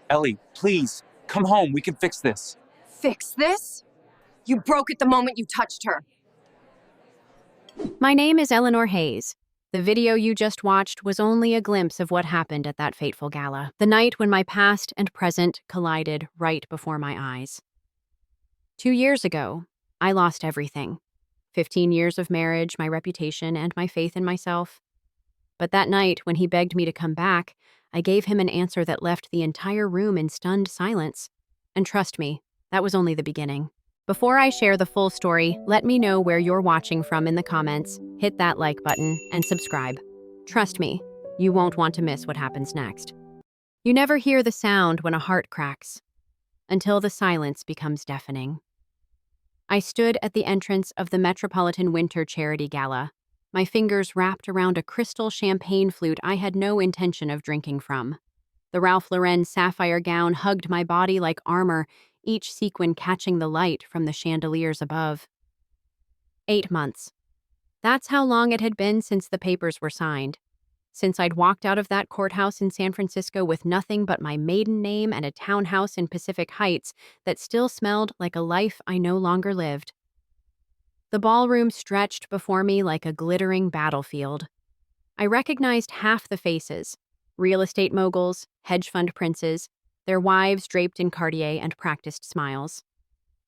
Ellie, please, come home. We can fix this. Fix this? You broke it the moment you touched her. My name is Eleanor Hayes. The video you just watched was only a glimpse of what happened at that fateful gala, the night when my past and present collided right before my eyes. 2 years ago, I lost everything. 15 years of marriage, my reputation, and my faith in myself. But that night, when he begged me to come back, I gave him an answer that left the entire room in stunned silence. And trust me, that was only the beginning. Before I share the full story, let me know where you're watching from in the comments, hit that like button, and subscribe. Trust me, you won't want to miss what happens next. You never hear the sound when a heart cracks, until the silence becomes deafening. I stood at the entrance of the Metropolitan Winter Charity Gala, my fingers wrapped around a crystal champagne flute I had no intention of drinking from. The Ralph Lauren sapphire gown hugged my body like armor, each sequin catching the light from the chandeliers above. 8 months. That's how long it had been since the papers were signed. Since I'd walked out of that courthouse in San Francisco with nothing but my maiden name and a townhouse in Pacific Heights that still smelled like a life I no longer lived. The ballroom stretched before me like a glittering battlefield. I recognized half the faces: real estate moguls, hedge fund princes, their wives draped in Cartier and practiced smiles.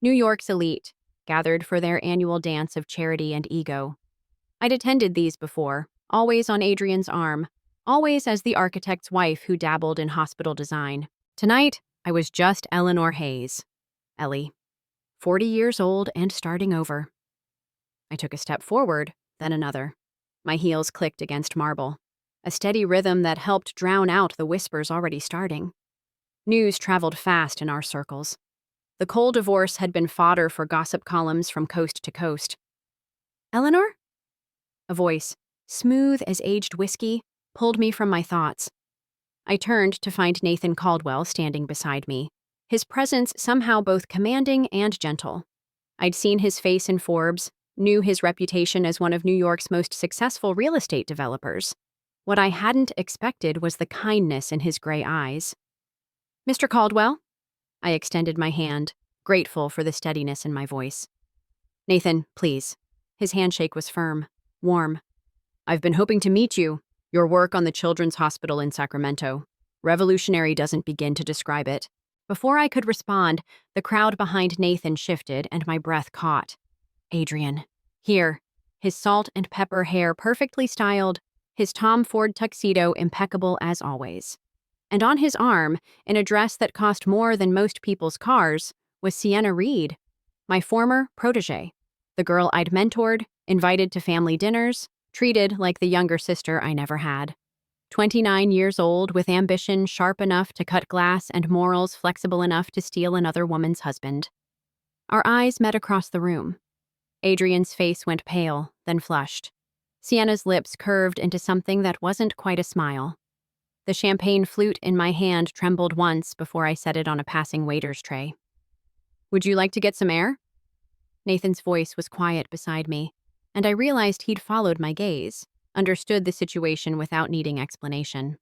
New York's elite, gathered for their annual dance of charity and ego. I'd attended these before, always on Adrian's arm, always as the architect's wife who dabbled in hospital design. Tonight, I was just Eleanor Hayes, Ellie, 40 years old and starting over. I took a step forward, then another. My heels clicked against marble, a steady rhythm that helped drown out the whispers already starting. News traveled fast in our circles. The Cole divorce had been fodder for gossip columns from coast to coast. Eleanor? A voice, smooth as aged whiskey, pulled me from my thoughts. I turned to find Nathan Caldwell standing beside me, his presence somehow both commanding and gentle. I'd seen his face in Forbes, knew his reputation as one of New York's most successful real estate developers. What I hadn't expected was the kindness in his gray eyes. Mr. Caldwell? I extended my hand, grateful for the steadiness in my voice. Nathan, please. His handshake was firm, warm. I've been hoping to meet you. Your work on the Children's Hospital in Sacramento. Revolutionary doesn't begin to describe it. Before I could respond, the crowd behind Nathan shifted and my breath caught. Adrian. Here, his salt and pepper hair perfectly styled, his Tom Ford tuxedo impeccable as always. And on his arm, in a dress that cost more than most people's cars, was Sienna Reed, my former protege, the girl I'd mentored, invited to family dinners, treated like the younger sister I never had. 29 years old, with ambition sharp enough to cut glass and morals flexible enough to steal another woman's husband. Our eyes met across the room. Adrian's face went pale, then flushed. Sienna's lips curved into something that wasn't quite a smile. The champagne flute in my hand trembled once before I set it on a passing waiter's tray. Would you like to get some air? Nathan's voice was quiet beside me, and I realized he'd followed my gaze, understood the situation without needing explanation.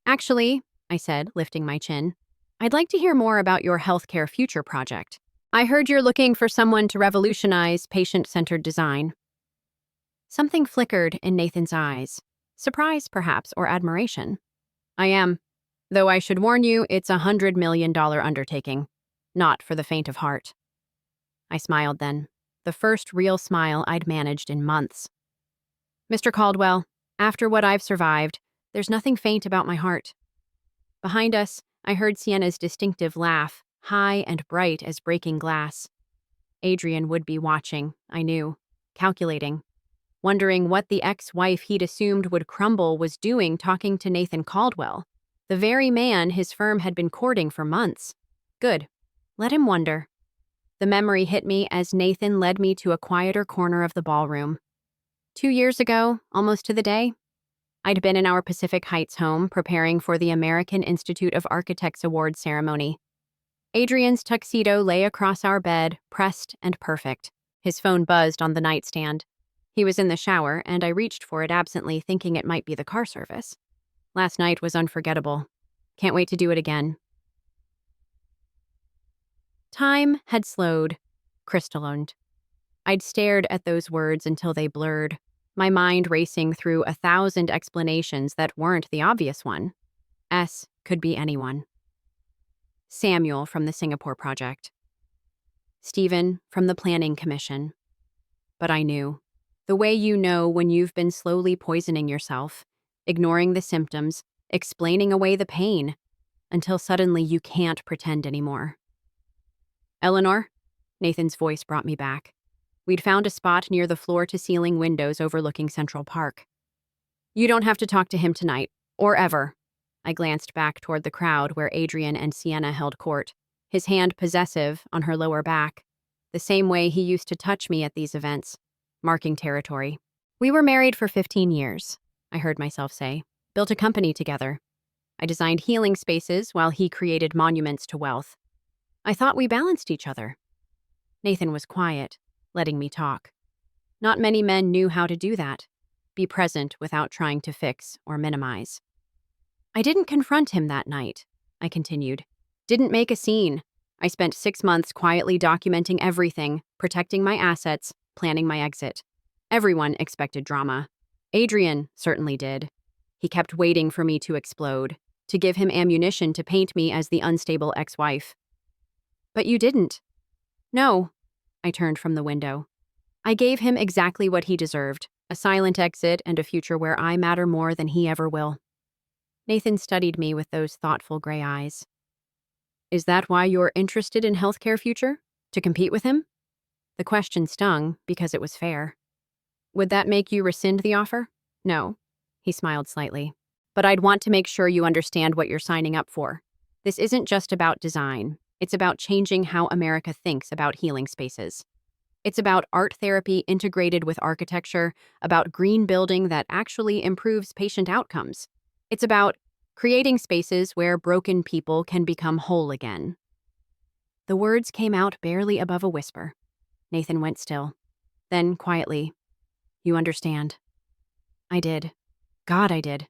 Actually, I said, lifting my chin, I'd like to hear more about your healthcare future project. I heard you're looking for someone to revolutionize patient-centered design. Something flickered in Nathan's eyes, surprise perhaps, or admiration. I am, though I should warn you, it's a $100 million undertaking, not for the faint of heart. I smiled then, the first real smile I'd managed in months. Mr. Caldwell, after what I've survived, there's nothing faint about my heart. Behind us, I heard Sienna's distinctive laugh, high and bright as breaking glass. Adrian would be watching, I knew, calculating, wondering what the ex-wife he'd assumed would crumble was doing talking to Nathan Caldwell, the very man his firm had been courting for months. Good. Let him wonder. The memory hit me as Nathan led me to a quieter corner of the ballroom. 2 years ago, almost to the day, I'd been in our Pacific Heights home preparing for the American Institute of Architects Award ceremony. Adrian's tuxedo lay across our bed, pressed and perfect. His phone buzzed on the nightstand. He was in the shower, and I reached for it absently, thinking it might be the car service. Last night was unforgettable. Can't wait to do it again. Time had slowed, crystallined. I'd stared at those words until they blurred, my mind racing through 1,000 explanations that weren't the obvious one. S could be anyone. Samuel from the Singapore Project. Stephen from the Planning Commission. But I knew. The way you know when you've been slowly poisoning yourself, ignoring the symptoms, explaining away the pain, until suddenly you can't pretend anymore. Eleanor? Nathan's voice brought me back. We'd found a spot near the floor-to-ceiling windows overlooking Central Park. You don't have to talk to him tonight, or ever. I glanced back toward the crowd where Adrian and Sienna held court, his hand possessive on her lower back, the same way he used to touch me at these events, marking territory. We were married for 15 years, I heard myself say, built a company together. I designed healing spaces while he created monuments to wealth. I thought we balanced each other. Nathan was quiet, letting me talk. Not many men knew how to do that, be present without trying to fix or minimize. I didn't confront him that night, I continued. Didn't make a scene. I spent 6 months quietly documenting everything, protecting my assets, planning my exit. Everyone expected drama. Adrian certainly did. He kept waiting for me to explode, to give him ammunition to paint me as the unstable ex-wife. But you didn't. No. I turned from the window. I gave him exactly what he deserved, a silent exit and a future where I matter more than he ever will. Nathan studied me with those thoughtful gray eyes. Is that why you're interested in healthcare future? To compete with him? The question stung because it was fair. Would that make you rescind the offer? No. He smiled slightly. But I'd want to make sure you understand what you're signing up for. This isn't just about design. It's about changing how America thinks about healing spaces. It's about art therapy integrated with architecture, about green building that actually improves patient outcomes. It's about creating spaces where broken people can become whole again. The words came out barely above a whisper. Nathan went still. Then, quietly, you understand. I did. God, I did.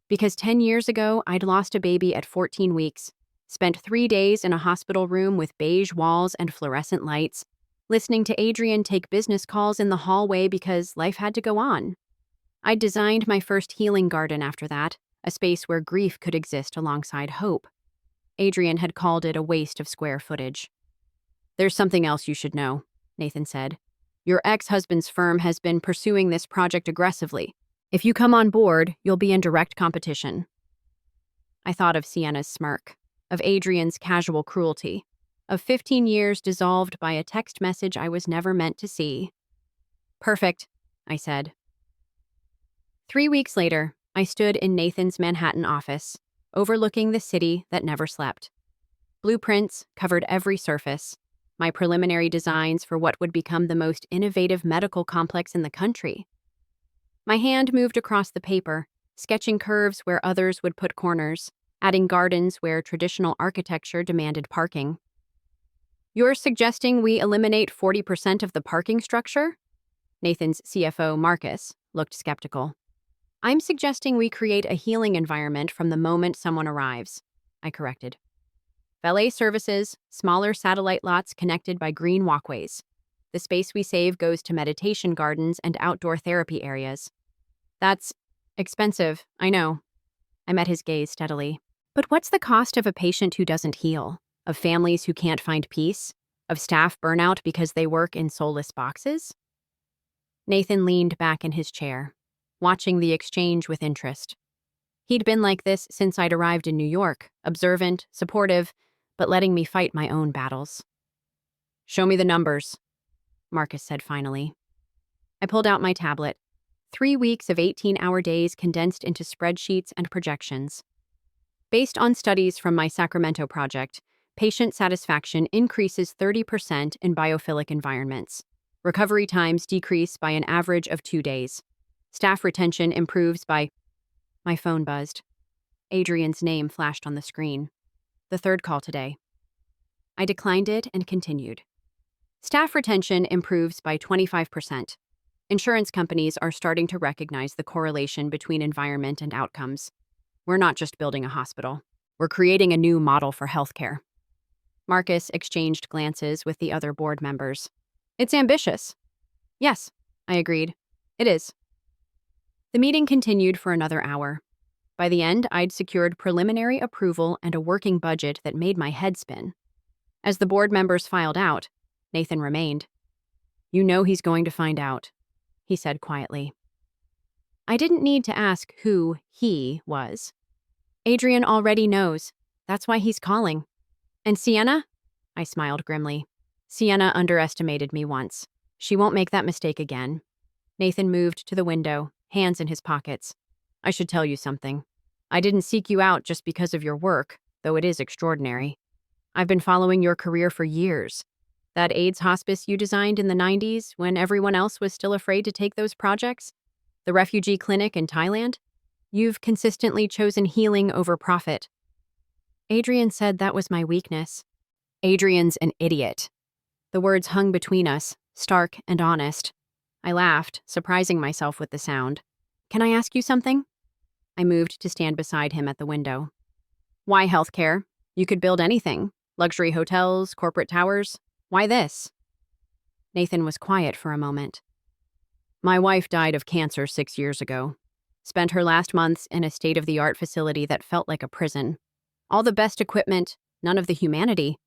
Because 10 years ago, I'd lost a baby at 14 weeks, spent 3 days in a hospital room with beige walls and fluorescent lights, listening to Adrian take business calls in the hallway because life had to go on. I'd designed my first healing garden after that, a space where grief could exist alongside hope. Adrian had called it a waste of square footage. There's something else you should know, Nathan said. Your ex-husband's firm has been pursuing this project aggressively. If you come on board, you'll be in direct competition. I thought of Sienna's smirk, of Adrian's casual cruelty, of 15 years dissolved by a text message I was never meant to see. Perfect, I said. 3 weeks later, I stood in Nathan's Manhattan office, overlooking the city that never slept. Blueprints covered every surface, my preliminary designs for what would become the most innovative medical complex in the country. My hand moved across the paper, sketching curves where others would put corners, adding gardens where traditional architecture demanded parking. You're suggesting we eliminate 40% of the parking structure? Nathan's CFO, Marcus, looked skeptical. I'm suggesting we create a healing environment from the moment someone arrives, I corrected. Valet services, smaller satellite lots connected by green walkways. The space we save goes to meditation gardens and outdoor therapy areas. That's expensive, I know. I met his gaze steadily. But what's the cost of a patient who doesn't heal? Of families who can't find peace? Of staff burnout because they work in soulless boxes? Nathan leaned back in his chair, watching the exchange with interest. He'd been like this since I'd arrived in New York, observant, supportive, but letting me fight my own battles. Show me the numbers, Marcus said finally. I pulled out my tablet. 3 weeks of 18-hour days condensed into spreadsheets and projections. Based on studies from my Sacramento project, patient satisfaction increases 30% in biophilic environments. Recovery times decrease by an average of 2 days. Staff retention improves by... My phone buzzed. Adrian's name flashed on the screen. The third call today. I declined it and continued. Staff retention improves by 25%. Insurance companies are starting to recognize the correlation between environment and outcomes. We're not just building a hospital. We're creating a new model for healthcare. Marcus exchanged glances with the other board members. It's ambitious. Yes, I agreed. It is. The meeting continued for another hour. By the end, I'd secured preliminary approval and a working budget that made my head spin. As the board members filed out, Nathan remained. You know he's going to find out, he said quietly. I didn't need to ask who he was. Adrian already knows. That's why he's calling. And Sienna? I smiled grimly. Sienna underestimated me once. She won't make that mistake again. Nathan moved to the window, hands in his pockets. I should tell you something. I didn't seek you out just because of your work, though it is extraordinary. I've been following your career for years. That AIDS hospice you designed in the 90s when everyone else was still afraid to take those projects? The refugee clinic in Thailand? You've consistently chosen healing over profit. Adrian said that was my weakness. Adrian's an idiot. The words hung between us, stark and honest. I laughed, surprising myself with the sound. Can I ask you something? I moved to stand beside him at the window. Why healthcare? You could build anything. Luxury hotels, corporate towers. Why this? Nathan was quiet for a moment. My wife died of cancer 6 years ago. Spent her last months in a state-of-the-art facility that felt like a prison. All the best equipment, none of the humanity.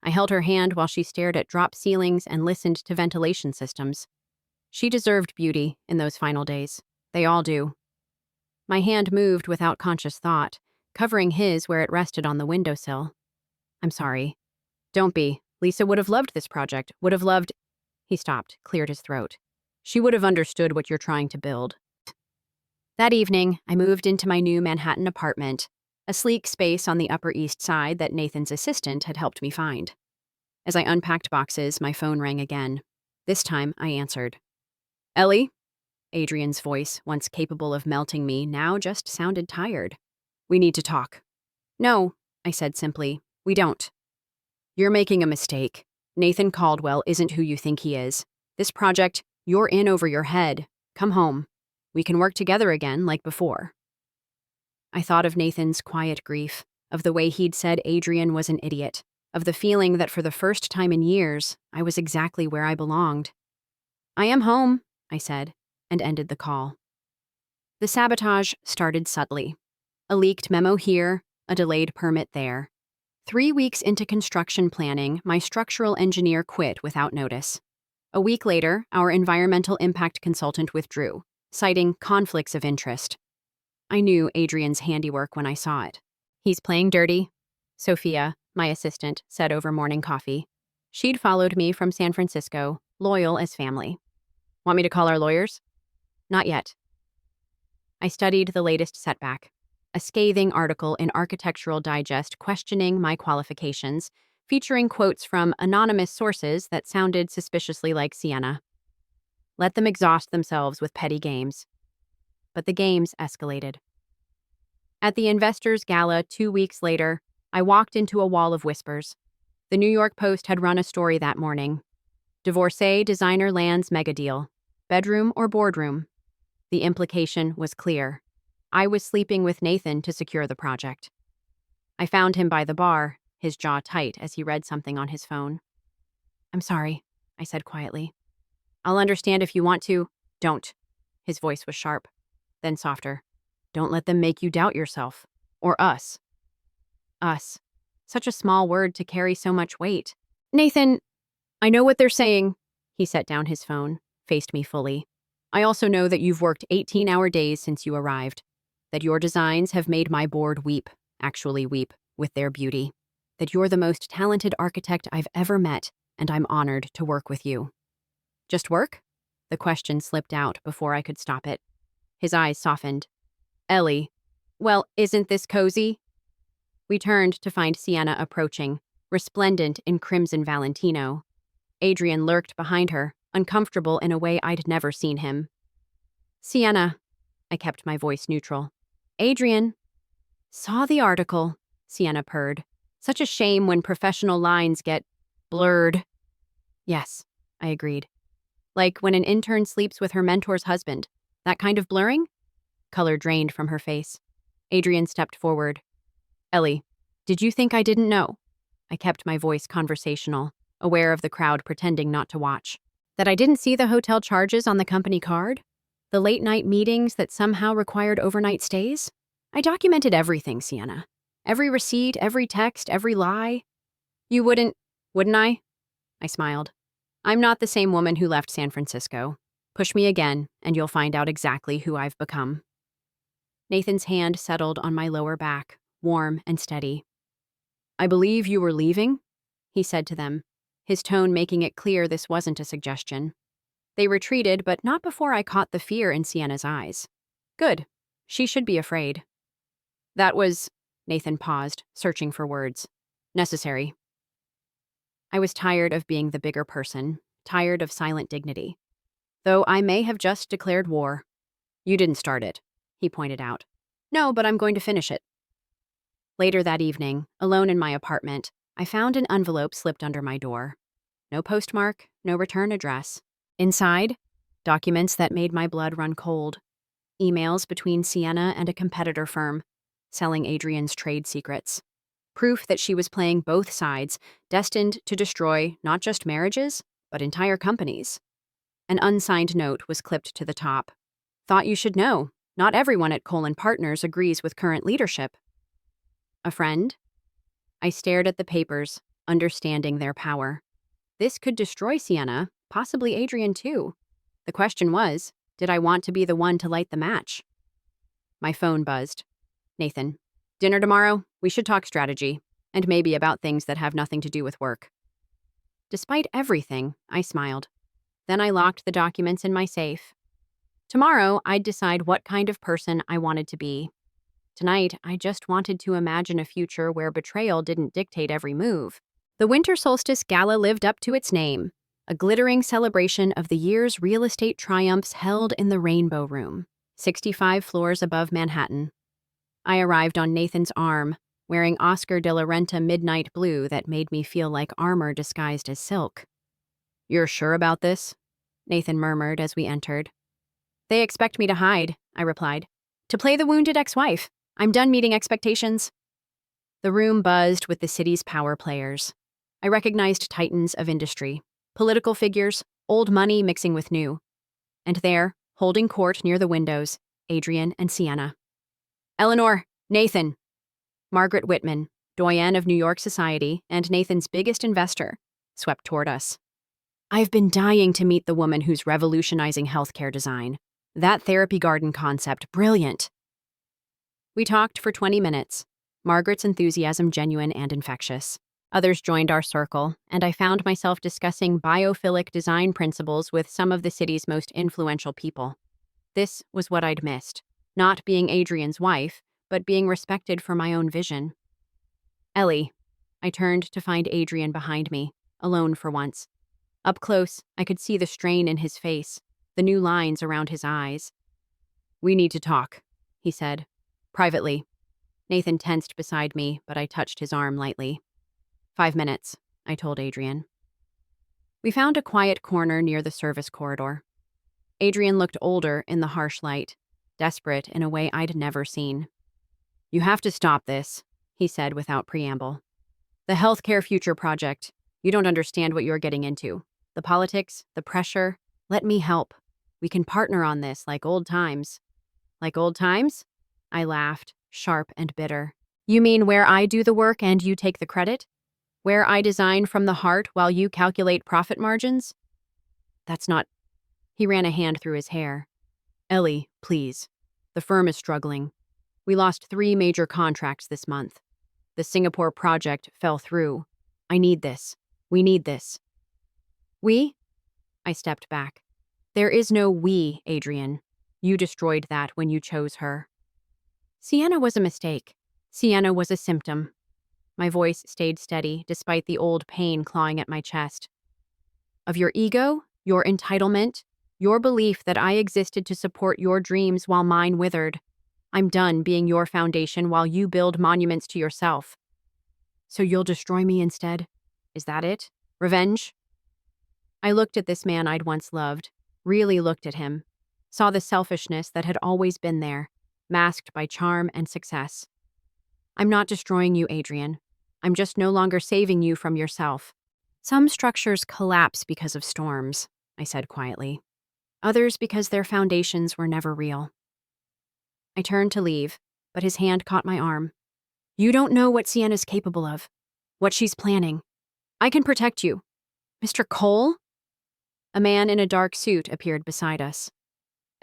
I held her hand while she stared at drop ceilings and listened to ventilation systems. She deserved beauty in those final days. They all do. My hand moved without conscious thought, covering his where it rested on the windowsill. I'm sorry. Don't be. Lisa would have loved this project, would have loved... He stopped, cleared his throat. She would have understood what you're trying to build. That evening, I moved into my new Manhattan apartment, a sleek space on the Upper East Side that Nathan's assistant had helped me find. As I unpacked boxes, my phone rang again. This time, I answered. Ellie? Adrian's voice, once capable of melting me, now just sounded tired. We need to talk. No, I said simply. We don't. You're making a mistake. Nathan Caldwell isn't who you think he is. This project, you're in over your head. Come home. We can work together again like before. I thought of Nathan's quiet grief, of the way he'd said Adrian was an idiot, of the feeling that for the first time in years, I was exactly where I belonged. I am home, I said, and ended the call. The sabotage started subtly. A leaked memo here, a delayed permit there. 3 weeks into construction planning, my structural engineer quit without notice. A week later, our environmental impact consultant withdrew, citing conflicts of interest. I knew Adrian's handiwork when I saw it. He's playing dirty, Sophia, my assistant, said over morning coffee. She'd followed me from San Francisco, loyal as family. Want me to call our lawyers? Not yet. I studied the latest setback, a scathing article in Architectural Digest questioning my qualifications, featuring quotes from anonymous sources that sounded suspiciously like Sienna. Let them exhaust themselves with petty games. But the games escalated. At the investors' gala 2 weeks later, I walked into a wall of whispers. The New York Post had run a story that morning. Divorcee designer lands mega deal. Bedroom or boardroom? The implication was clear. I was sleeping with Nathan to secure the project. I found him by the bar, his jaw tight as he read something on his phone. I'm sorry, I said quietly. I'll understand if you want to. Don't. His voice was sharp, then softer. Don't let them make you doubt yourself. Or us. Us. Such a small word to carry so much weight. Nathan, I know what they're saying. He set down his phone, faced me fully. I also know that you've worked 18-hour days since you arrived. That your designs have made my board weep, actually weep, with their beauty. That you're the most talented architect I've ever met, and I'm honored to work with you. Just work? The question slipped out before I could stop it. His eyes softened. Ellie, well, isn't this cozy? We turned to find Sienna approaching, resplendent in crimson Valentino. Adrian lurked behind her, uncomfortable in a way I'd never seen him. Sienna, I kept my voice neutral. Adrian. Saw the article, Sienna purred. Such a shame when professional lines get blurred. Yes, I agreed. Like when an intern sleeps with her mentor's husband. That kind of blurring? Color drained from her face. Adrian stepped forward. Ellie, did you think I didn't know? I kept my voice conversational, aware of the crowd pretending not to watch. That I didn't see the hotel charges on the company card? The late-night meetings that somehow required overnight stays? I documented everything, Sienna. Every receipt, every text, every lie. You wouldn't I? I smiled. I'm not the same woman who left San Francisco. Push me again, and you'll find out exactly who I've become. Nathan's hand settled on my lower back, warm and steady. I believe you were leaving, he said to them, his tone making it clear this wasn't a suggestion. They retreated, but not before I caught the fear in Sienna's eyes. Good. She should be afraid. That was, Nathan paused, searching for words. Necessary. I was tired of being the bigger person, tired of silent dignity. Though I may have just declared war. You didn't start it, he pointed out. No, but I'm going to finish it. Later that evening, alone in my apartment, I found an envelope slipped under my door. No postmark, no return address. Inside, documents that made my blood run cold. Emails between Sienna and a competitor firm, selling Adrian's trade secrets. Proof that she was playing both sides, destined to destroy not just marriages, but entire companies. An unsigned note was clipped to the top. Thought you should know, not everyone at Cole & Partners agrees with current leadership. A friend? I stared at the papers, understanding their power. This could destroy Sienna, possibly Adrian too. The question was, did I want to be the one to light the match? My phone buzzed. Nathan. Dinner tomorrow? We should talk strategy, and maybe about things that have nothing to do with work. Despite everything, I smiled. Then I locked the documents in my safe. Tomorrow, I'd decide what kind of person I wanted to be. Tonight, I just wanted to imagine a future where betrayal didn't dictate every move. The Winter Solstice Gala lived up to its name, a glittering celebration of the year's real estate triumphs held in the Rainbow Room, 65 floors above Manhattan. I arrived on Nathan's arm, wearing Oscar de la Renta midnight blue that made me feel like armor disguised as silk. You're sure about this? Nathan murmured as we entered. They expect me to hide, I replied. To play the wounded ex-wife. I'm done meeting expectations. The room buzzed with the city's power players. I recognized titans of industry, political figures, old money mixing with new. And there, holding court near the windows, Adrian and Sienna. Eleanor, Nathan. Margaret Whitman, doyenne of New York society and Nathan's biggest investor, swept toward us. I've been dying to meet the woman who's revolutionizing healthcare design. That therapy garden concept, brilliant. We talked for 20 minutes, Margaret's enthusiasm genuine and infectious. Others joined our circle, and I found myself discussing biophilic design principles with some of the city's most influential people. This was what I'd missed, not being Adrian's wife, but being respected for my own vision. Ellie. I turned to find Adrian behind me, alone for once. Up close, I could see the strain in his face, the new lines around his eyes. We need to talk, he said. Privately. Nathan tensed beside me, but I touched his arm lightly. 5 minutes, I told Adrian. We found a quiet corner near the service corridor. Adrian looked older in the harsh light, desperate in a way I'd never seen. You have to stop this, he said without preamble. The Healthcare Future Project. You don't understand what you're getting into. The politics, the pressure. Let me help. We can partner on this like old times. Like old times? I laughed, sharp and bitter. You mean where I do the work and you take the credit? Where I design from the heart while you calculate profit margins? That's not... He ran a hand through his hair. Ellie, please. The firm is struggling. We lost 3 major contracts this month. The Singapore project fell through. I need this. We need this. We? I stepped back. There is no we, Adrian. You destroyed that when you chose her. Sienna was a mistake. Sienna was a symptom. My voice stayed steady, despite the old pain clawing at my chest. Of your ego, your entitlement, your belief that I existed to support your dreams while mine withered. I'm done being your foundation while you build monuments to yourself. So you'll destroy me instead? Is that it? Revenge? I looked at this man I'd once loved, really looked at him, saw the selfishness that had always been there, masked by charm and success. I'm not destroying you, Adrian. I'm just no longer saving you from yourself. Some structures collapse because of storms, I said quietly. Others because their foundations were never real. I turned to leave, but his hand caught my arm. You don't know what Sienna's capable of, what she's planning. I can protect you. Mr. Cole? A man in a dark suit appeared beside us.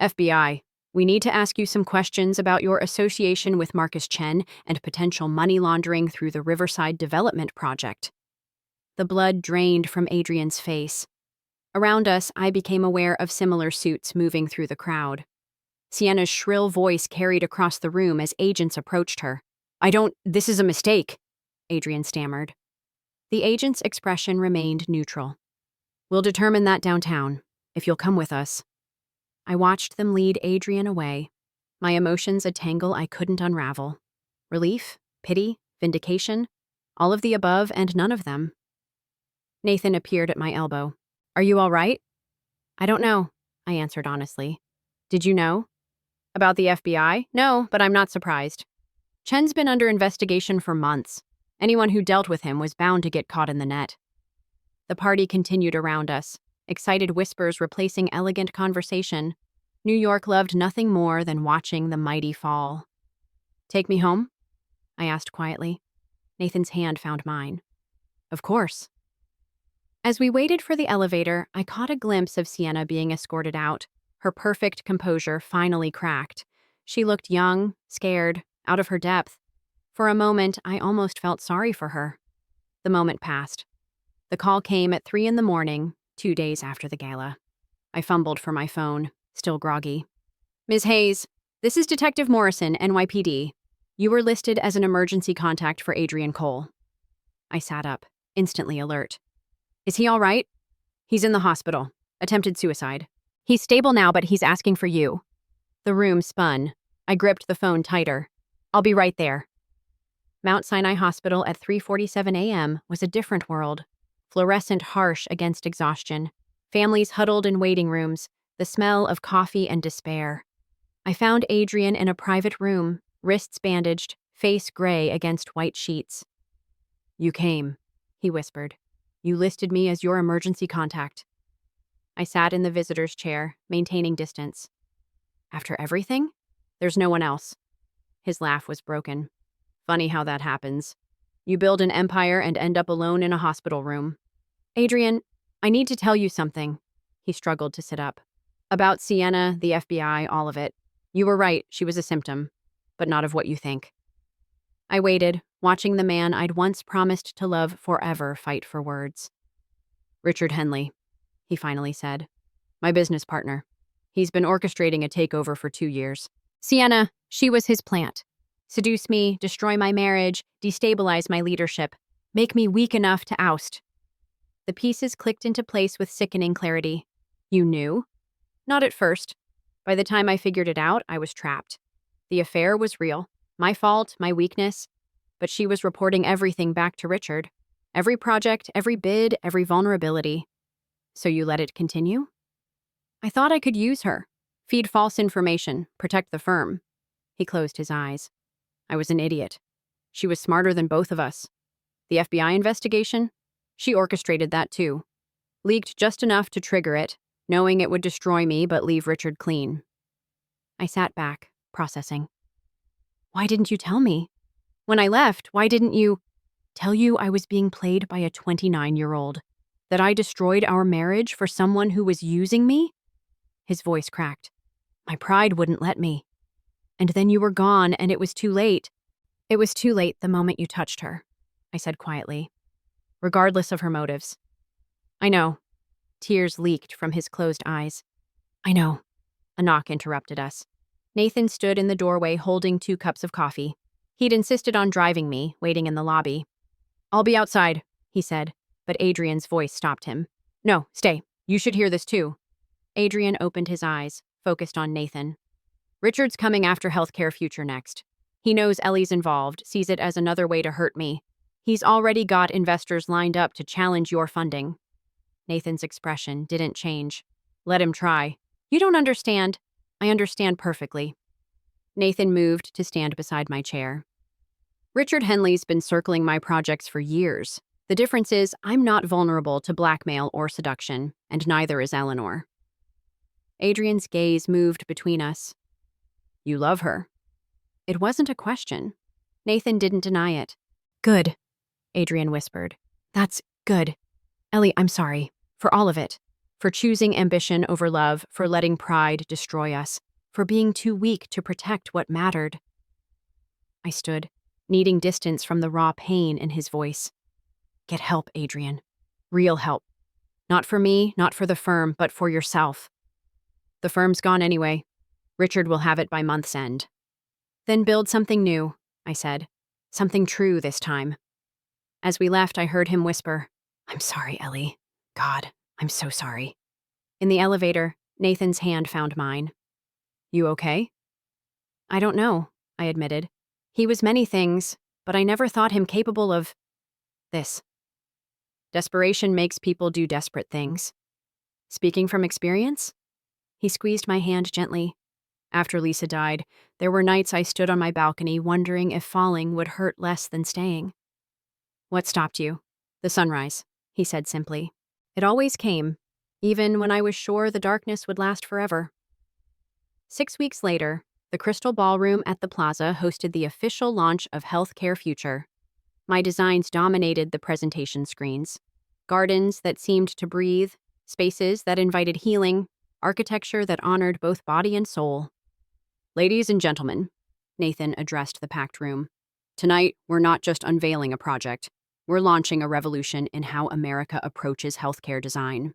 FBI, we need to ask you some questions about your association with Marcus Chen and potential money laundering through the Riverside Development Project. The blood drained from Adrian's face. Around us, I became aware of similar suits moving through the crowd. Sienna's shrill voice carried across the room as agents approached her. This is a mistake, Adrian stammered. The agent's expression remained neutral. We'll determine that downtown, if you'll come with us. I watched them lead Adrian away, my emotions a tangle I couldn't unravel. Relief, pity, vindication, all of the above and none of them. Nathan appeared at my elbow. Are you all right? I don't know, I answered honestly. Did you know? About the FBI? No, but I'm not surprised. Chen's been under investigation for months. Anyone who dealt with him was bound to get caught in the net. The party continued around us, excited whispers replacing elegant conversation. New York loved nothing more than watching the mighty fall. Take me home? I asked quietly. Nathan's hand found mine. Of course. As we waited for the elevator, I caught a glimpse of Sienna being escorted out, her perfect composure finally cracked. She looked young, scared, out of her depth. For a moment, I almost felt sorry for her. The moment passed. The call came at 3 a.m, 2 days after the gala. I fumbled for my phone, still groggy. Ms. Hayes, this is Detective Morrison, NYPD. You were listed as an emergency contact for Adrian Cole. I sat up, instantly alert. Is he all right? He's in the hospital. Attempted suicide. He's stable now, but he's asking for you. The room spun. I gripped the phone tighter. I'll be right there. Mount Sinai Hospital at 3:47 a.m. was a different world. Fluorescent harsh against exhaustion. Families huddled in waiting rooms, the smell of coffee and despair. I found Adrian in a private room, wrists bandaged, face gray against white sheets. You came, he whispered. You listed me as your emergency contact. I sat in the visitor's chair, maintaining distance. After everything? There's no one else. His laugh was broken. Funny how that happens. You build an empire and end up alone in a hospital room. Adrian, I need to tell you something. He struggled to sit up. About Sienna, the FBI, all of it. You were right, she was a symptom, but not of what you think. I waited, watching the man I'd once promised to love forever fight for words. Richard Henley, he finally said. My business partner. He's been orchestrating a takeover for 2 years. Sienna, she was his plant. Seduce me, destroy my marriage, destabilize my leadership, make me weak enough to oust. The pieces clicked into place with sickening clarity. You knew? Not at first. By the time I figured it out, I was trapped. The affair was real. My fault, my weakness. But she was reporting everything back to Richard. Every project, every bid, every vulnerability. So you let it continue? I thought I could use her. Feed false information, protect the firm. He closed his eyes. I was an idiot. She was smarter than both of us. The FBI investigation? She orchestrated that too. Leaked just enough to trigger it, knowing it would destroy me but leave Richard clean. I sat back, processing. Why didn't you tell me? When I left, why didn't you tell you I was being played by a 29-year-old? That I destroyed our marriage for someone who was using me? His voice cracked. My pride wouldn't let me. And then you were gone, and it was too late. It was too late the moment you touched her, I said quietly, regardless of her motives. I know. Tears leaked from his closed eyes. I know. A knock interrupted us. Nathan stood in the doorway holding 2 cups of coffee. He'd insisted on driving me, waiting in the lobby. I'll be outside, he said, but Adrian's voice stopped him. No, stay. You should hear this too. Adrian opened his eyes, focused on Nathan. Richard's coming after healthcare future next. He knows Ellie's involved, sees it as another way to hurt me. He's already got investors lined up to challenge your funding. Nathan's expression didn't change. Let him try. You don't understand. I understand perfectly. Nathan moved to stand beside my chair. Richard Henley's been circling my projects for years. The difference is I'm not vulnerable to blackmail or seduction, and neither is Eleanor. Adrian's gaze moved between us. You love her. It wasn't a question. Nathan didn't deny it. Good, Adrian whispered. That's good. Ellie, I'm sorry. For all of it. For choosing ambition over love, for letting pride destroy us, for being too weak to protect what mattered. I stood, needing distance from the raw pain in his voice. Get help, Adrian. Real help. Not for me, not for the firm, but for yourself. The firm's gone anyway. Richard will have it by month's end. Then build something new, I said. Something true this time. As we left, I heard him whisper, I'm sorry, Ellie. God, I'm so sorry. In the elevator, Nathan's hand found mine. You okay? I don't know, I admitted. He was many things, but I never thought him capable of this. Desperation makes people do desperate things. Speaking from experience? He squeezed my hand gently. After Lisa died, there were nights I stood on my balcony wondering if falling would hurt less than staying. What stopped you? The sunrise, he said simply. It always came, even when I was sure the darkness would last forever. 6 weeks later, the Crystal Ballroom at the Plaza hosted the official launch of Healthcare Future. My designs dominated the presentation screens. Gardens that seemed to breathe, spaces that invited healing, architecture that honored both body and soul. Ladies and gentlemen, Nathan addressed the packed room. Tonight, we're not just unveiling a project. We're launching a revolution in how America approaches healthcare design.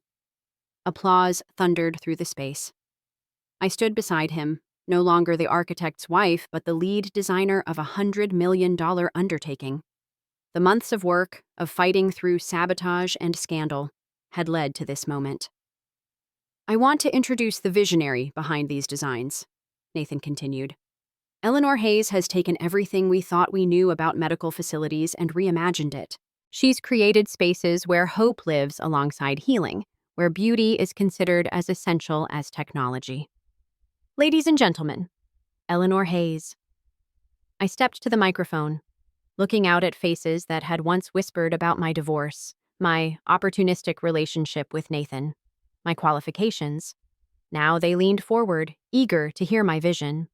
Applause thundered through the space. I stood beside him, no longer the architect's wife, but the lead designer of a $100 million undertaking. The months of work, of fighting through sabotage and scandal, had led to this moment. I want to introduce the visionary behind these designs, Nathan continued. Eleanor Hayes has taken everything we thought we knew about medical facilities and reimagined it. She's created spaces where hope lives alongside healing, where beauty is considered as essential as technology. Ladies and gentlemen, Eleanor Hayes. I stepped to the microphone, looking out at faces that had once whispered about my divorce, my opportunistic relationship with Nathan, my qualifications. Now they leaned forward, eager to hear my vision.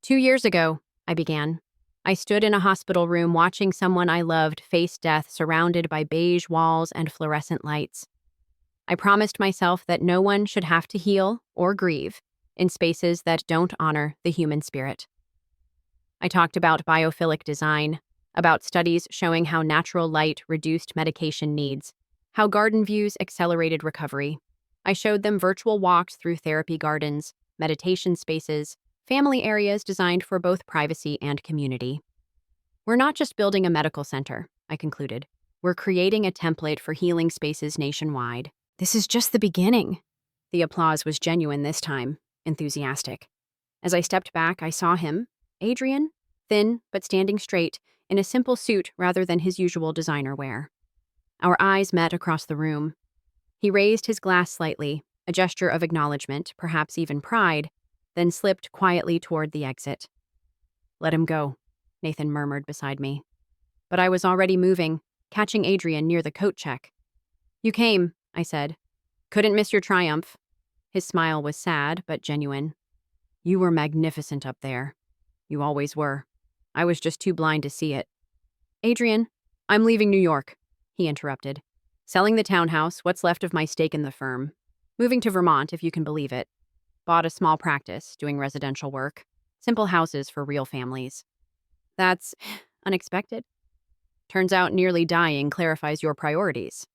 2 years ago, I began. I stood in a hospital room watching someone I loved face death surrounded by beige walls and fluorescent lights. I promised myself that no one should have to heal or grieve in spaces that don't honor the human spirit. I talked about biophilic design, about studies showing how natural light reduced medication needs, how garden views accelerated recovery. I showed them virtual walks through therapy gardens, meditation spaces, family areas designed for both privacy and community. We're not just building a medical center, I concluded. We're creating a template for healing spaces nationwide. This is just the beginning. The applause was genuine this time, enthusiastic. As I stepped back, I saw him, Adrian, thin but standing straight, in a simple suit rather than his usual designer wear. Our eyes met across the room. He raised his glass slightly, a gesture of acknowledgement, perhaps even pride, then slipped quietly toward the exit. Let him go, Nathan murmured beside me. But I was already moving, catching Adrian near the coat check. You came, I said. Couldn't miss your triumph. His smile was sad, but genuine. You were magnificent up there. You always were. I was just too blind to see it. Adrian, I'm leaving New York, he interrupted. Selling the townhouse, what's left of my stake in the firm. Moving to Vermont, if you can believe it. Bought a small practice, doing residential work. Simple houses for real families. That's unexpected. Turns out nearly dying clarifies your priorities.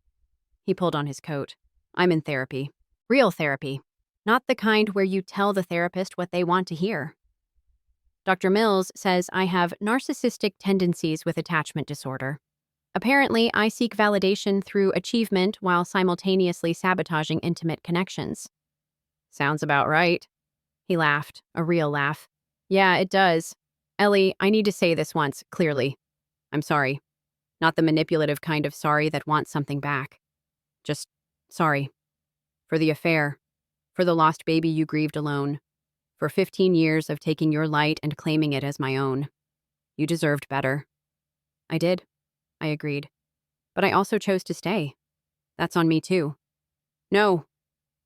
He pulled on his coat. I'm in therapy. Real therapy. Not the kind where you tell the therapist what they want to hear. Dr. Mills says I have narcissistic tendencies with attachment disorder. Apparently, I seek validation through achievement while simultaneously sabotaging intimate connections. Sounds about right. He laughed, a real laugh. Yeah, it does. Ellie, I need to say this once, clearly. I'm sorry. Not the manipulative kind of sorry that wants something back. Just sorry. For the affair. For the lost baby you grieved alone. For 15 years of taking your light and claiming it as my own. You deserved better. I did, I agreed. But I also chose to stay. That's on me too. No,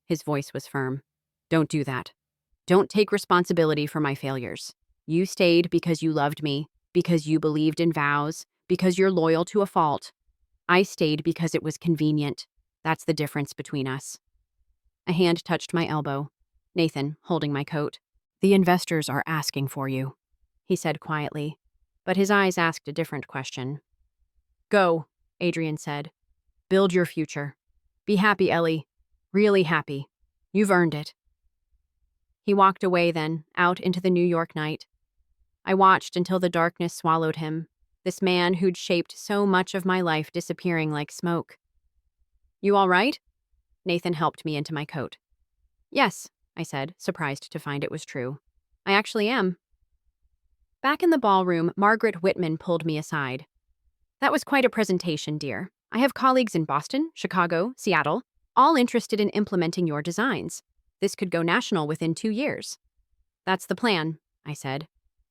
his voice was firm. Don't do that. Don't take responsibility for my failures. You stayed because you loved me, because you believed in vows, because you're loyal to a fault. I stayed because it was convenient. That's the difference between us. A hand touched my elbow. Nathan, holding my coat. The investors are asking for you, he said quietly, but his eyes asked a different question. Go, Adrian said. Build your future. Be happy, Ellie. Really happy. You've earned it. He walked away then, out into the New York night. I watched until the darkness swallowed him, this man who'd shaped so much of my life disappearing like smoke. You all right? Nathan helped me into my coat. Yes, I said, surprised to find it was true. I actually am. Back in the ballroom, Margaret Whitman pulled me aside. That was quite a presentation, dear. I have colleagues in Boston, Chicago, Seattle, all interested in implementing your designs. This could go national within 2 years. That's the plan, I said.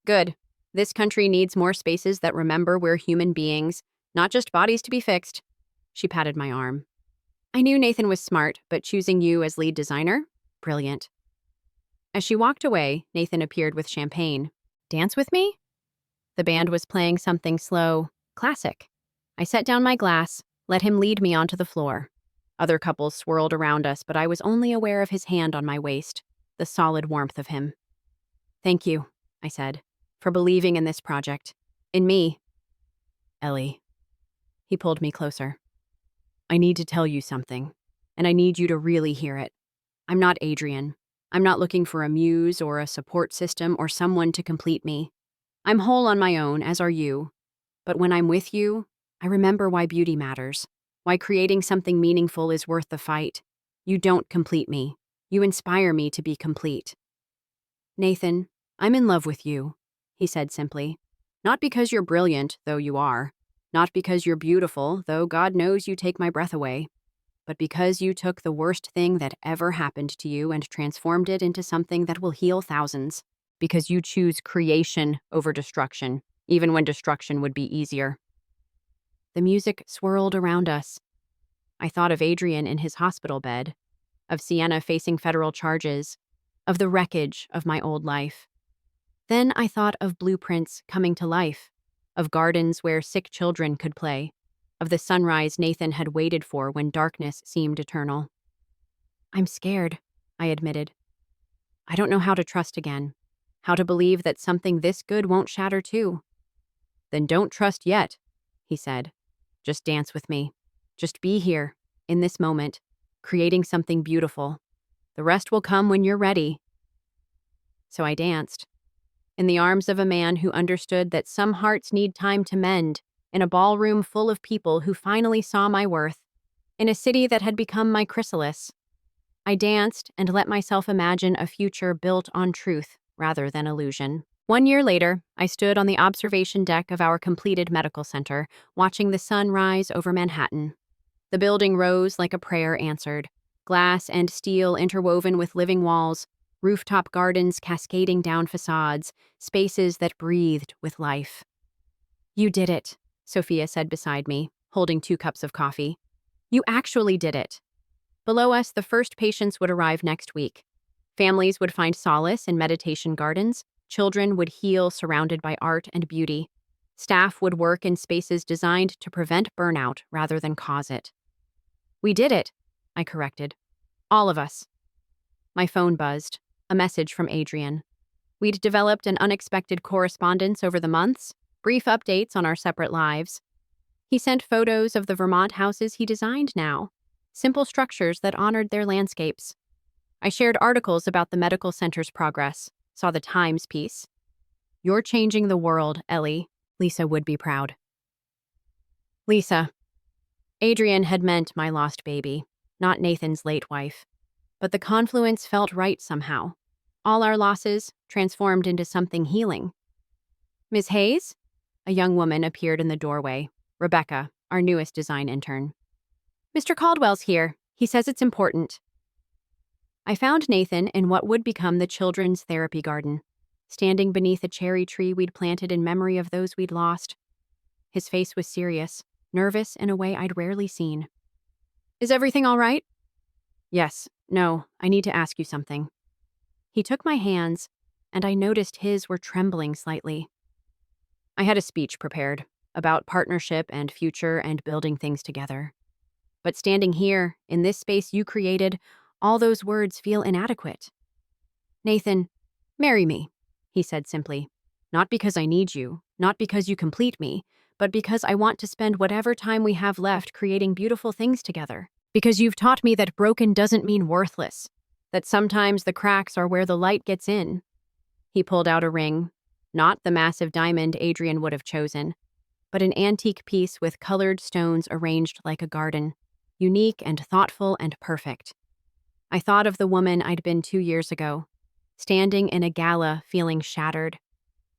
Good. This country needs more spaces that remember we're human beings, not just bodies to be fixed. She patted my arm. I knew Nathan was smart, but choosing you as lead designer? Brilliant. As she walked away, Nathan appeared with champagne. Dance with me? The band was playing something slow, classic. I set down my glass, let him lead me onto the floor. Other couples swirled around us, but I was only aware of his hand on my waist, the solid warmth of him. Thank you, I said, for believing in this project. In me. Ellie. He pulled me closer. I need to tell you something, and I need you to really hear it. I'm not Adrian. I'm not looking for a muse or a support system or someone to complete me. I'm whole on my own, as are you. But when I'm with you, I remember why beauty matters, why creating something meaningful is worth the fight. You don't complete me. You inspire me to be complete. Nathan, I'm in love with you, he said simply. Not because you're brilliant, though you are. Not because you're beautiful, though God knows you take my breath away. But because you took the worst thing that ever happened to you and transformed it into something that will heal thousands. Because you choose creation over destruction, even when destruction would be easier. The music swirled around us. I thought of Adrian in his hospital bed, of Sienna facing federal charges, of the wreckage of my old life. Then I thought of blueprints coming to life, of gardens where sick children could play, of the sunrise Nathan had waited for when darkness seemed eternal. I'm scared, I admitted. I don't know how to trust again, how to believe that something this good won't shatter too. Then don't trust yet, he said. Just dance with me. Just be here, in this moment, creating something beautiful. The rest will come when you're ready. So I danced, in the arms of a man who understood that some hearts need time to mend, in a ballroom full of people who finally saw my worth, in a city that had become my chrysalis. I danced and let myself imagine a future built on truth rather than illusion. 1 year later, I stood on the observation deck of our completed medical center, watching the sun rise over Manhattan. The building rose like a prayer answered, glass and steel interwoven with living walls, rooftop gardens cascading down facades, spaces that breathed with life. You did it, Sophia said beside me, holding 2 cups of coffee. You actually did it. Below us, the first patients would arrive next week. Families would find solace in meditation gardens. Children would heal surrounded by art and beauty. Staff would work in spaces designed to prevent burnout rather than cause it. We did it, I corrected. All of us. My phone buzzed, a message from Adrian. We'd developed an unexpected correspondence over the months, brief updates on our separate lives. He sent photos of the Vermont houses he designed now, simple structures that honored their landscapes. I shared articles about the medical center's progress, saw the Times piece. You're changing the world, Ellie. Lisa would be proud. Lisa. Adrian had meant my lost baby, not Nathan's late wife. But the confluence felt right somehow. All our losses transformed into something healing. Ms. Hayes? A young woman appeared in the doorway. Rebecca, our newest design intern. Mr. Caldwell's here. He says it's important. I found Nathan in what would become the children's therapy garden, standing beneath a cherry tree we'd planted in memory of those we'd lost. His face was serious, nervous in a way I'd rarely seen. Is everything all right? Yes. No, I need to ask you something. He took my hands, and I noticed his were trembling slightly. I had a speech prepared about partnership and future and building things together. But standing here, in this space you created, all those words feel inadequate. Nathan, marry me, he said simply. Not because I need you, not because you complete me, but because I want to spend whatever time we have left creating beautiful things together. Because you've taught me that broken doesn't mean worthless, that sometimes the cracks are where the light gets in. He pulled out a ring, not the massive diamond Adrian would have chosen, but an antique piece with colored stones arranged like a garden, unique and thoughtful and perfect. I thought of the woman I'd been 2 years ago, standing in a gala feeling shattered,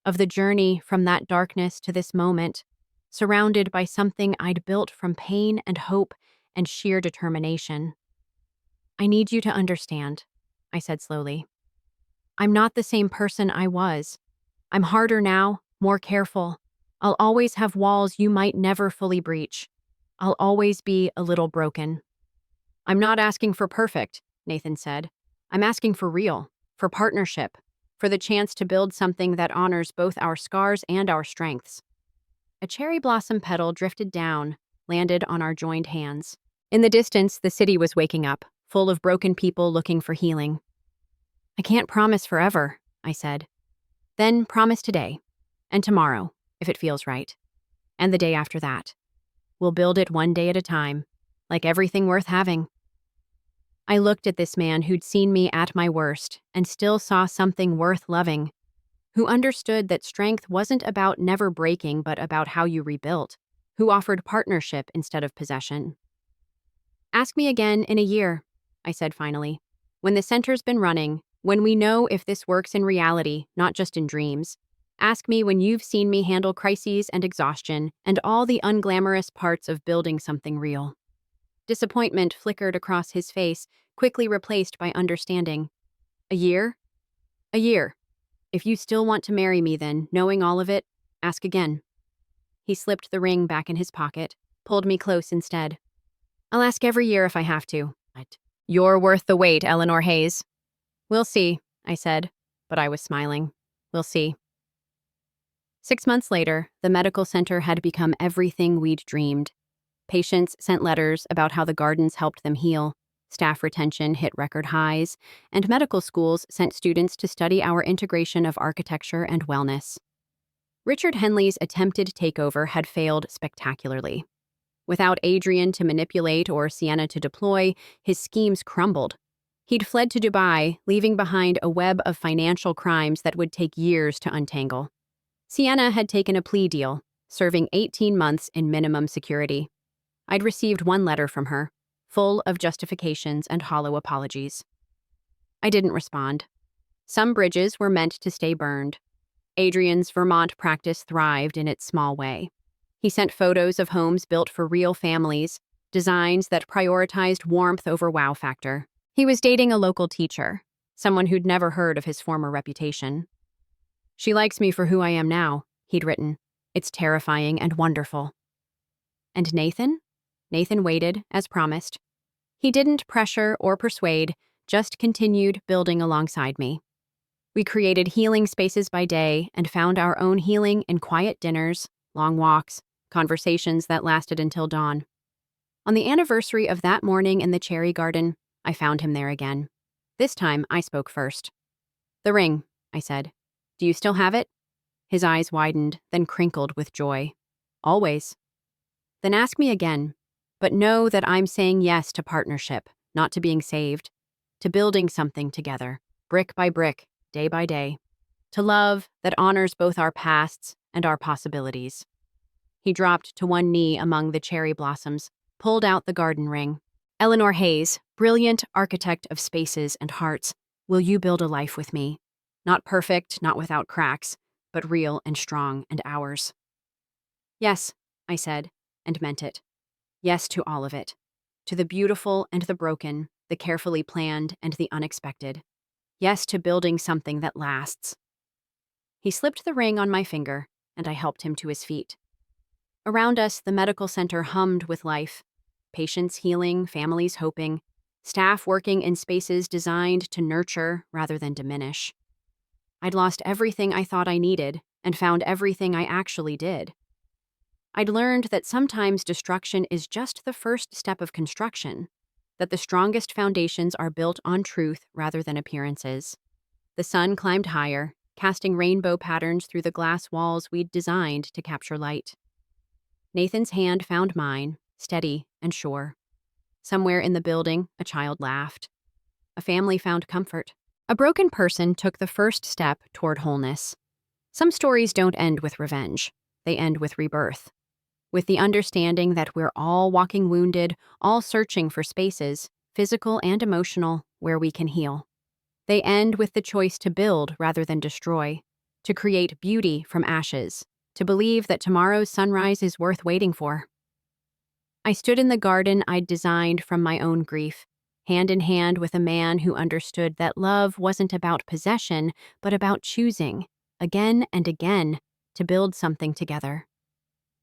of the journey from that darkness to this moment, surrounded by something I'd built from pain and hope and sheer determination. I need you to understand, I said slowly. I'm not the same person I was. I'm harder now, more careful. I'll always have walls you might never fully breach. I'll always be a little broken. I'm not asking for perfect, Nathan said. I'm asking for real, for partnership, for the chance to build something that honors both our scars and our strengths. A cherry blossom petal drifted down, landed on our joined hands. In the distance, the city was waking up, full of broken people looking for healing. I can't promise forever, I said. Then promise today, and tomorrow, if it feels right, and the day after that. We'll build it one day at a time, like everything worth having. I looked at this man who'd seen me at my worst and still saw something worth loving, who understood that strength wasn't about never breaking but about how you rebuilt, who offered partnership instead of possession. Ask me again in a year, I said finally, when the center's been running, when we know if this works in reality, not just in dreams. Ask me when you've seen me handle crises and exhaustion and all the unglamorous parts of building something real. Disappointment flickered across his face, quickly replaced by understanding. A year? A year. If you still want to marry me then, knowing all of it, ask again. He slipped the ring back in his pocket, pulled me close instead. I'll ask every year if I have to. You're worth the wait, Eleanor Hayes. We'll see, I said, but I was smiling. We'll see. 6 months later, the medical center had become everything we'd dreamed. Patients sent letters about how the gardens helped them heal, staff retention hit record highs, and medical schools sent students to study our integration of architecture and wellness. Richard Henley's attempted takeover had failed spectacularly. Without Adrian to manipulate or Sienna to deploy, his schemes crumbled. He'd fled to Dubai, leaving behind a web of financial crimes that would take years to untangle. Sienna had taken a plea deal, serving 18 months in minimum security. I'd received one letter from her, full of justifications and hollow apologies. I didn't respond. Some bridges were meant to stay burned. Adrian's Vermont practice thrived in its small way. He sent photos of homes built for real families, designs that prioritized warmth over wow factor. He was dating a local teacher, someone who'd never heard of his former reputation. She likes me for who I am now, he'd written. It's terrifying and wonderful. And Nathan? Nathan waited, as promised. He didn't pressure or persuade, just continued building alongside me. We created healing spaces by day and found our own healing in quiet dinners, long walks, conversations that lasted until dawn. On the anniversary of that morning in the cherry garden, I found him there again. This time, I spoke first. The ring, I said. Do you still have it? His eyes widened, then crinkled with joy. Always. Then ask me again, but know that I'm saying yes to partnership, not to being saved, to building something together, brick by brick, day by day, to love that honors both our pasts and our possibilities. He dropped to one knee among the cherry blossoms, pulled out the garden ring. Eleanor Hayes, brilliant architect of spaces and hearts, will you build a life with me? Not perfect, not without cracks, but real and strong and ours. Yes, I said, and meant it. Yes to all of it. To the beautiful and the broken, the carefully planned and the unexpected. Yes to building something that lasts. He slipped the ring on my finger, and I helped him to his feet. Around us, the medical center hummed with life. Patients healing, families hoping, staff working in spaces designed to nurture rather than diminish. I'd lost everything I thought I needed and found everything I actually did. I'd learned that sometimes destruction is just the first step of construction, that the strongest foundations are built on truth rather than appearances. The sun climbed higher, casting rainbow patterns through the glass walls we'd designed to capture light. Nathan's hand found mine, steady and sure. Somewhere in the building, a child laughed. A family found comfort. A broken person took the first step toward wholeness. Some stories don't end with revenge. They end with rebirth. With the understanding that we're all walking wounded, all searching for spaces, physical and emotional, where we can heal. They end with the choice to build rather than destroy, to create beauty from ashes, to believe that tomorrow's sunrise is worth waiting for. I stood in the garden I'd designed from my own grief, hand in hand with a man who understood that love wasn't about possession, but about choosing, again and again, to build something together.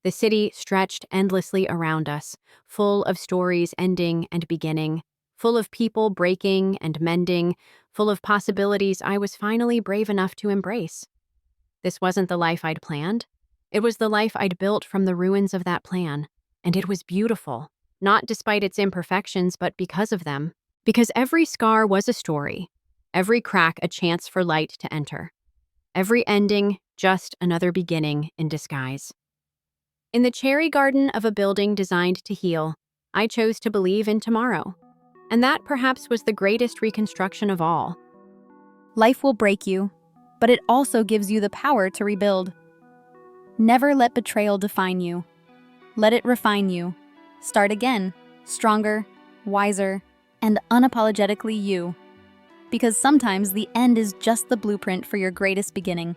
The city stretched endlessly around us, full of stories ending and beginning, full of people breaking and mending, full of possibilities I was finally brave enough to embrace. This wasn't the life I'd planned. It was the life I'd built from the ruins of that plan. And it was beautiful, not despite its imperfections, but because of them. Because every scar was a story, every crack a chance for light to enter, every ending just another beginning in disguise. In the cherry garden of a building designed to heal, I chose to believe in tomorrow. And that perhaps was the greatest reconstruction of all. Life will break you, but it also gives you the power to rebuild. Never let betrayal define you. Let it refine you. Start again, stronger, wiser, and unapologetically you. Because sometimes the end is just the blueprint for your greatest beginning.